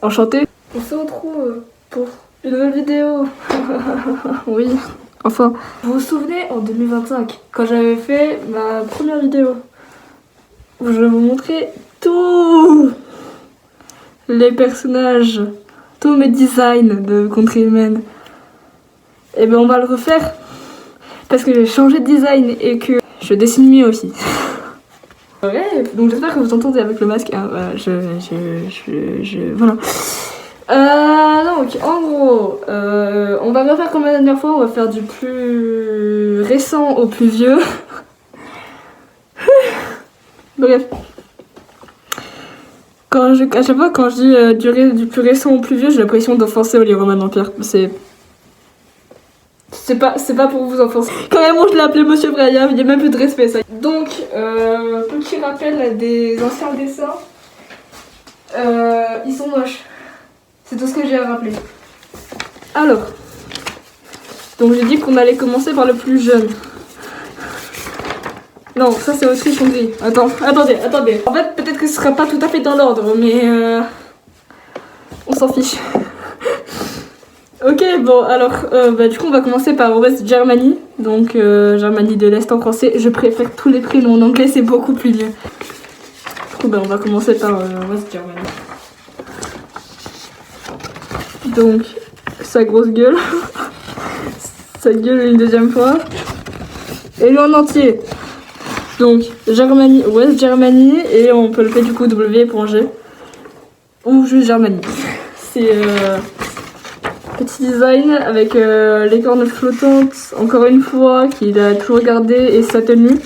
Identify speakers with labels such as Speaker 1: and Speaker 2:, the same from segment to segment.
Speaker 1: Enchanté. On se retrouve pour une nouvelle vidéo. Oui, enfin. Vous vous souvenez en 2025, quand j'avais fait ma première vidéo, où je vous montrais tous les personnages, tous mes designs de Contrée Humaine. Et ben on va le refaire parce que j'ai changé de design et que je dessine mieux aussi. Ouais, donc j'espère que vous entendez avec le masque. Hein. Voilà, voilà. Donc, en gros, on va refaire comme la dernière fois, on va faire du plus récent au plus vieux. Bref. À chaque fois, quand je dis du plus récent au plus vieux, j'ai l'impression d'offenser Holy Roman Empire. C'est pas pour vous offenser. Quand même, je l'ai appelé Monsieur Brian, il y a même plus de respect, ça. Donc, petit rappel des anciens dessins. Ils sont moches. C'est tout ce que j'ai à rappeler. Alors, donc j'ai dit qu'on allait commencer par le plus jeune. Non, ça c'est Autriche Hongrie. Attendez. En fait, peut-être que ce sera pas tout à fait dans l'ordre, mais on s'en fiche. Ok, bon, alors, du coup, on va commencer par West Germany. Donc, Germanie de l'Est en français. Je préfère tous les prénoms en anglais, c'est beaucoup plus mieux. Du coup, on va commencer par West Germany. Donc, sa grosse gueule. Sa gueule une deuxième fois. Et lui en entier. Donc, Germanie, West Germany. Et on peut le faire du coup W.G. Ou juste Germanie. C'est petit design avec les cornes flottantes, encore une fois, qu'il a toujours gardé, et sa tenue.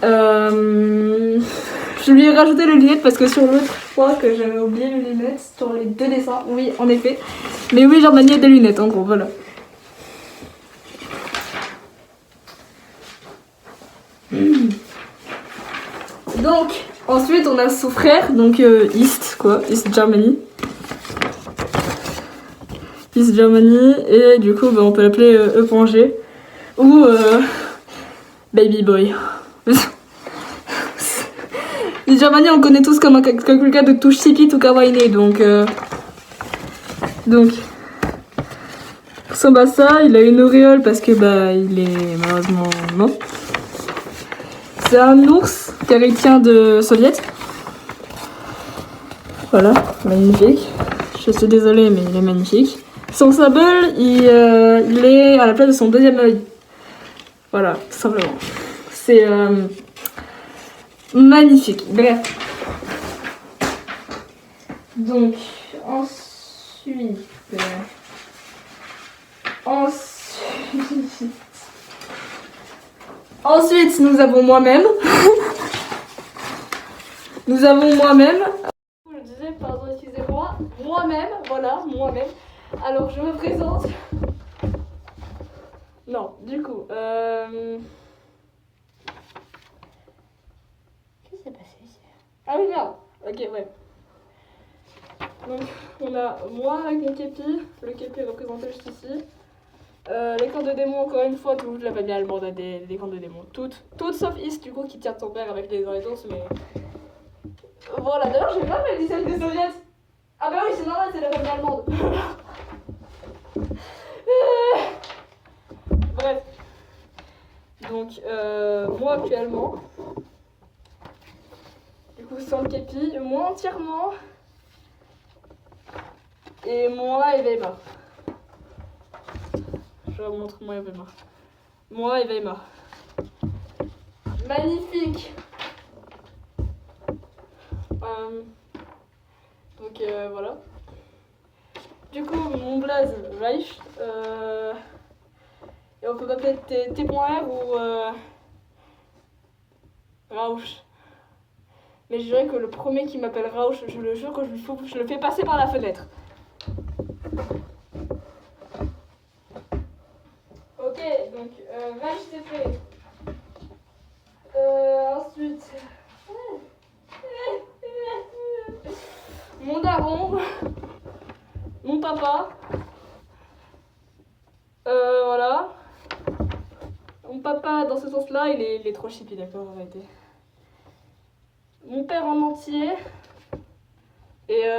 Speaker 1: Je lui ai rajouté les lunettes parce que sur l'autre, je crois que j'avais oublié les lunettes sur les deux dessins. Oui, en effet. Mais oui, Germanie a des lunettes, en gros, voilà. Donc, ensuite, on a son frère, donc East Germany. East Germany, et du coup, on peut l'appeler E.G. Ou Baby Boy. East Germany, on connaît tous comme quelqu'un de tout chipi, tout kawaii, donc il ressemble à ça. Il a une auréole parce que il est malheureusement mort. C'est un ours terrien de soviet. Voilà, magnifique. Je suis désolée, mais il est magnifique. Son symbole, il est à la place de son deuxième œil. Voilà, tout simplement. C'est magnifique. Bref. Donc, ensuite, nous avons moi-même. Je disais, pardon, excusez-moi. Moi-même, voilà, moi-même. Alors, je me présente. Non, du coup, qu'est-ce qui s'est passé ici? Ah oui, merde. Ok, ouais. Donc, on a moi avec mon képi. Le képi est représenté juste ici. Les cornes de démon, encore une fois, toute la famille allemande a des cornes de démon. Toutes sauf East, du coup, qui tient son père avec les oiseaux, mais... Voilà, d'ailleurs, j'ai pas fait le design des soviets. Ah bah oui, c'est normal, c'est la famille allemande. Bref. Donc, moi actuellement, du coup, sans le képi, moi entièrement, et moi et Weimar. Je vous montre moi et Weimar. Moi et Weimar. Magnifique. Donc voilà. Du coup, mon blaze, Reich. Et on peut m'appeler T.R ou Rausch. Mais je dirais que le premier qui m'appelle Rausch, je le jure que je le fais passer par la fenêtre. Ok, donc Reich c'est fait. Ensuite... Mon daron, mon papa, voilà. Mon papa, dans ce sens-là, il est trop chippy, d'accord, arrêtez. Mon père en entier, Et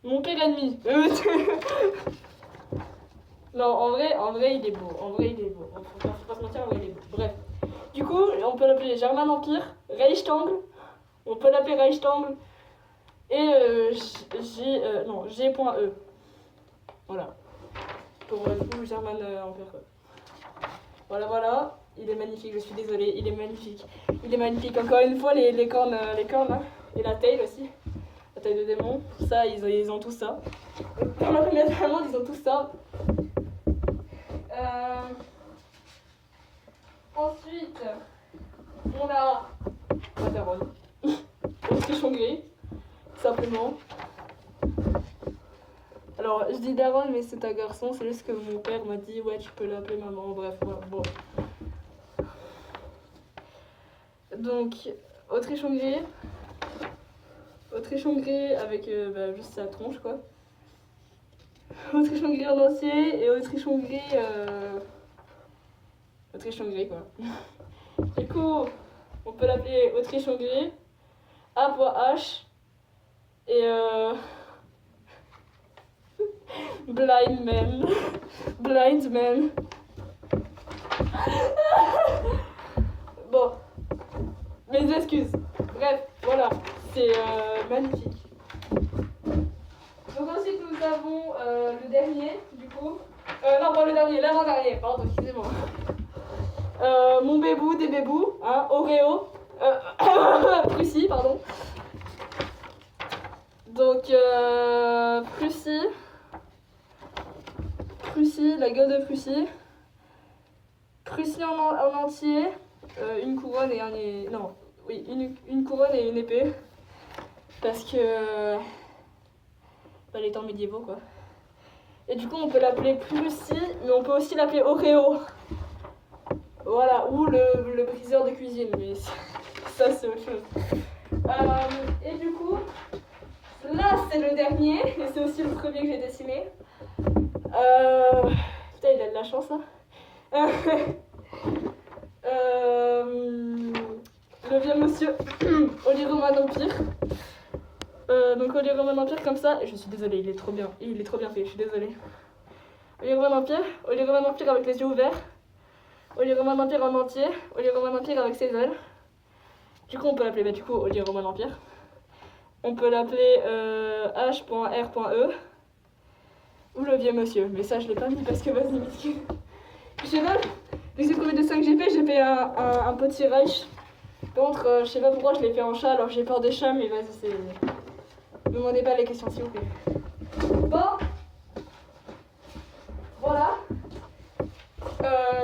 Speaker 1: mon pire ennemi. Non, en vrai, il est beau. En vrai, il est beau. Faut pas se mentir, en vrai, il est beau. Bref. Du coup, on peut l'appeler German Empire, Reichstangle. On peut l'appeler Reichstangle. Et G.E. Voilà. Pour du coup, German Empire. Quoi. Voilà. Il est magnifique, je suis désolée. Il est magnifique. Encore une fois, les cornes là. Et la taille aussi. La taille de démon. Ça, ils ont tout ça. Dans la première allemande, ils ont tout ça. Ensuite, on a la daronne. Autriche-Hongrie, simplement. Alors, je dis daronne, mais c'est un garçon, c'est juste que mon père m'a dit, ouais, tu peux l'appeler maman, bref, bon. Donc, Autriche-Hongrie avec juste sa tronche, quoi. Autriche-Hongrie en entier et Autriche-Hongrie, quoi. Du coup, on peut l'appeler Autriche-Hongrie, A.H et Blind Man. Bon, mes excuses. Bref, voilà, c'est magnifique. Donc ensuite nous avons le dernier, du coup. Non, pas le dernier, l'avant-dernier, pardon, excusez-moi. Mon bébou, des bébous, hein, Oreo. Prussie, pardon. Donc, Prussie, la gueule de Prussie. Prussie en entier. Une couronne et une couronne et une épée. Parce que. Les temps médiévaux, quoi. Et du coup, on peut l'appeler Prussie, mais on peut aussi l'appeler Oreo. Voilà, ou le briseur de cuisine, mais ça, c'est autre chose. Et du coup, là, c'est le dernier, et c'est aussi le premier que j'ai dessiné. Putain, il a de la chance, là. Le vieux monsieur Holy Roman Empire. Donc Holy Roman Empire comme ça, je suis désolée, il est trop bien fait, je suis désolée. Holy Roman Empire avec les yeux ouverts. Holy Roman Empire en entier, Holy Roman Empire avec ses ailes. Du coup on peut l'appeler Holy Roman Empire. On peut l'appeler H.R.E. ou le vieux monsieur, mais ça je l'ai pas mis parce que vas-y, je sais pas, vu que c'est combien de 5 j'ai fait un petit Reich. Contre, je sais pas pourquoi je l'ai fait en chat alors j'ai peur des chats, mais vas-y, c'est. Ne me demandez pas les questions s'il vous plaît. Bon, voilà.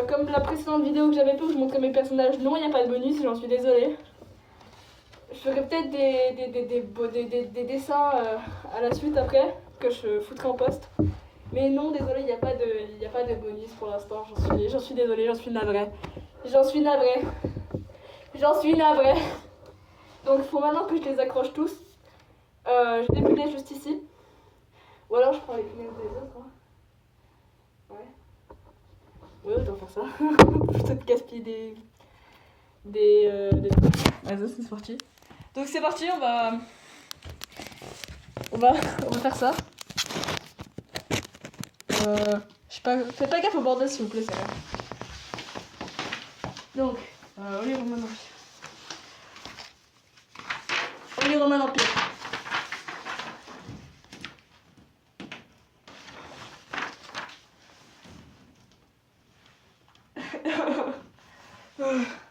Speaker 1: Comme la précédente vidéo que j'avais fait où je montrais mes personnages, non, il n'y a pas de bonus, j'en suis désolée. Je ferai peut-être des dessins à la suite après, que je foutrai en poste. Mais non, désolé, il n'y a pas de bonus pour l'instant, j'en suis désolée, j'en suis navrée. Donc il faut maintenant que je les accroche tous. Je dépliais juste ici. Ou alors je prends les punaises des autres. Hein. Ouais, autant faire ça. Plutôt de gaspiller des trucs. Vas-y, c'est parti. Donc c'est parti, on va faire ça. Je sais pas, faites pas gaffe au bordel s'il vous plaît, c'est vrai. Donc, Holy Roman Empire.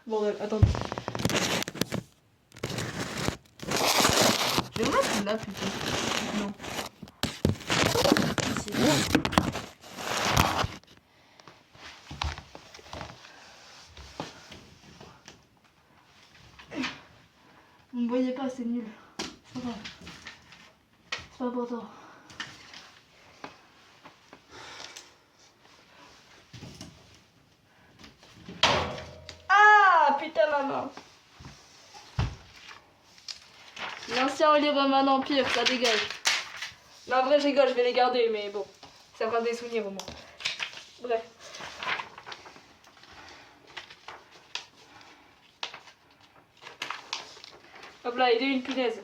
Speaker 1: Bordel, attends. Je vais vous mettre là plutôt. Non. Ici. Vous me voyez pas, c'est nul. C'est pas grave. C'est pas important. Ah putain ma main. L'ancien Holy Roman Empire, ça dégage. Non, en vrai, je rigole, je vais les garder, mais bon. Ça fera des souvenirs au moins. Bref. Hop là, aider une punaise.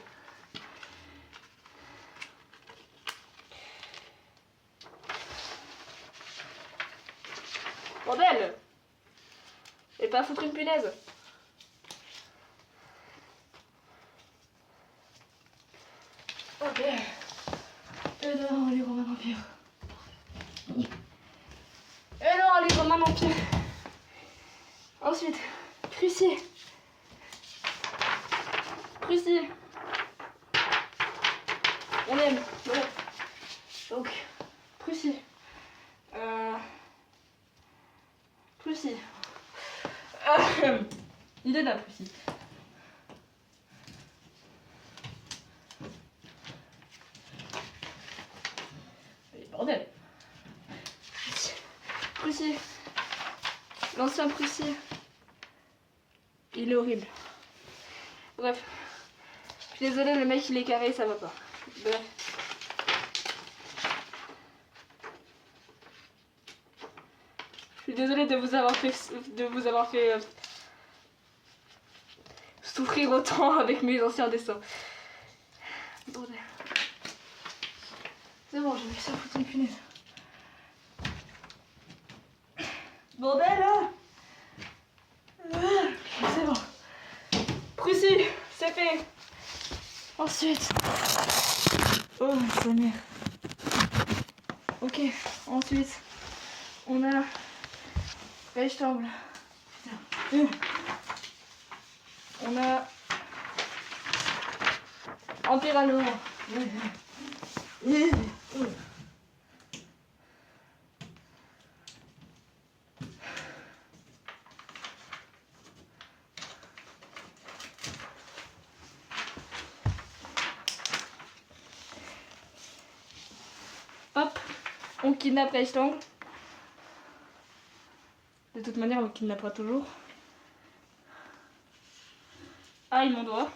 Speaker 1: Bordel! Et pas foutre une punaise. Ok. Et non, les Romains d'Empire. Et non, les Romains d'Empire. Ensuite, Prussie. Prussie. On aime. Voilà. Donc, Prussie. Prussie. Il est là, Prussie. Mais bordel. Prussie. L'ancien Prussie. Il est horrible. Bref. Je suis désolée, le mec il est carré, ça va pas. Bref. Je suis désolée de vous avoir fait souffrir autant avec mes anciens dessins. Bordel. C'est bon, j'ai réussi à foutre une punaise. Bordel là. C'est bon. Prussie, c'est fait. Ensuite. Oh, sa mère. Ok, ensuite, on a Reichstamble. Putain. On a Empire allemand. Hop, on kidnappe Reichstamble. De toute manière, on le kidnappera toujours. Aïe, mon doigt.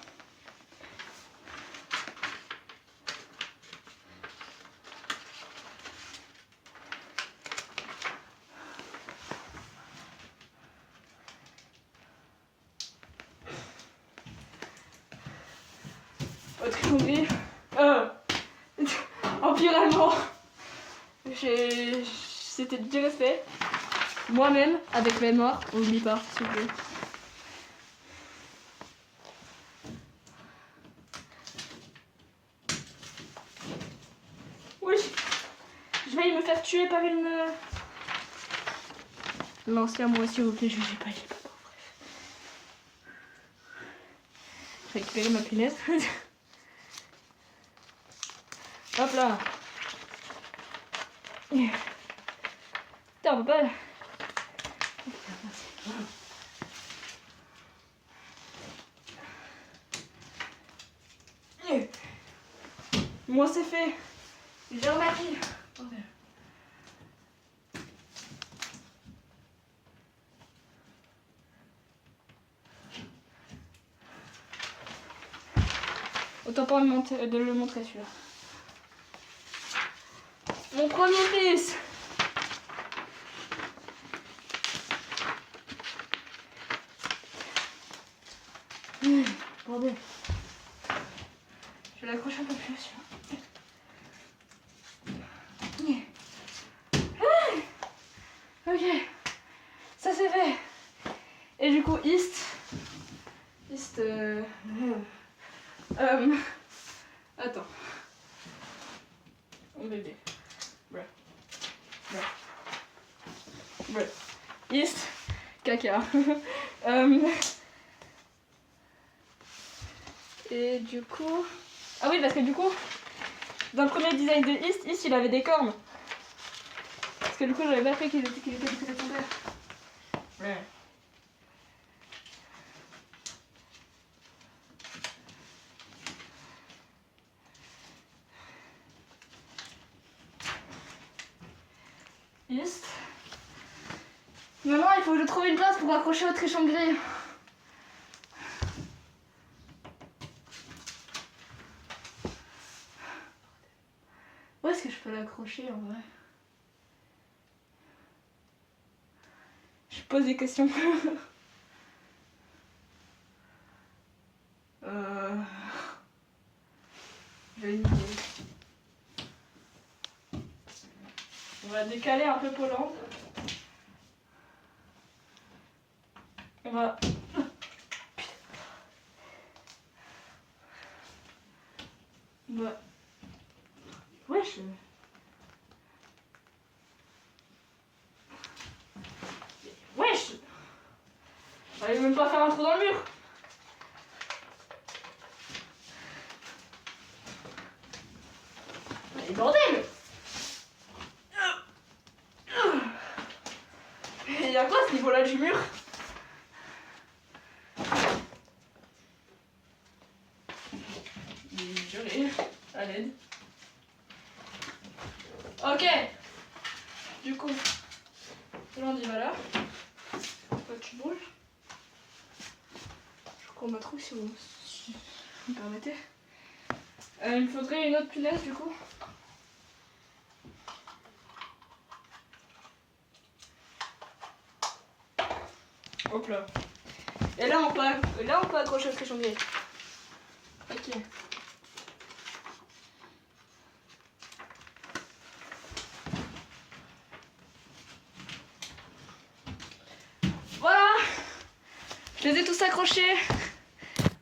Speaker 1: Autriche-Hongrie. Empire allemand. C'était déjà fait. Moi-même, avec mémoire. On n'oublie pas, s'il vous plaît. Oui. Je vais me faire tuer par une... L'ancien, moi, s'il vous plaît, je sais pas, il est pas beau. Je vais récupérer ma punaise. Hop là. Putain, on peut pas... Moi c'est fait. J'ai remarqué. Autant pas de le montrer celui-là. Mon premier fils. Bordel. Je vais l'accrocher un peu plus celui-là. Ok, ça c'est fait. Et du coup, East. Attends. Mon bébé. Bref. East. Caca. Et du coup... Ah oui, parce que du coup, dans le premier design de East il avait des cornes. Parce que du coup, j'avais pas fait qu'il était secondaire. Ouais. East. Maintenant, il faut que je trouve une place pour accrocher Autriche-Hongrie. Où est-ce que je peux l'accrocher en vrai? Je pose des questions. J'ai une idée. On va décaler un peu Pologne. va... Bah... Wesh. Wesh. J'arrive même pas à faire un trou dans le mur. Mais bordel. Il y a quoi à ce niveau-là du mur? Purée, à l'aide. Ok. Du coup, là on y va là. Toi tu bouges. Je crois qu'on m'a trouvé si vous me permettez. Il me faudrait une autre punaise du coup. Hop là. Et là on peut accrocher le chandelier. Ok. Voilà. Je les ai tous accrochés.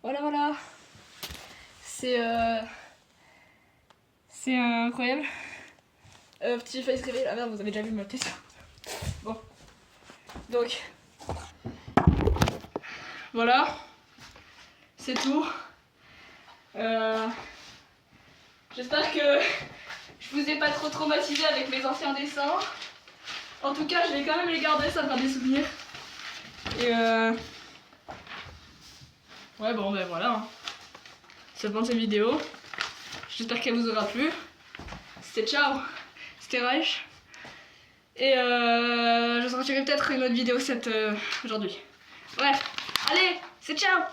Speaker 1: Voilà. C'est incroyable. Petit face reveal. Ah merde, vous avez déjà vu ma tête. Bon. Donc. Voilà. C'est tout. J'espère que je vous ai pas trop traumatisé avec mes anciens dessins. En tout cas, je vais quand même les garder, ça me fait des souvenirs. Et ouais, bon, ben voilà. Hein. C'est bon cette vidéo. J'espère qu'elle vous aura plu. C'était ciao. C'était Reich. Et je sortirai peut-être une autre vidéo aujourd'hui. Bref, allez, c'est ciao.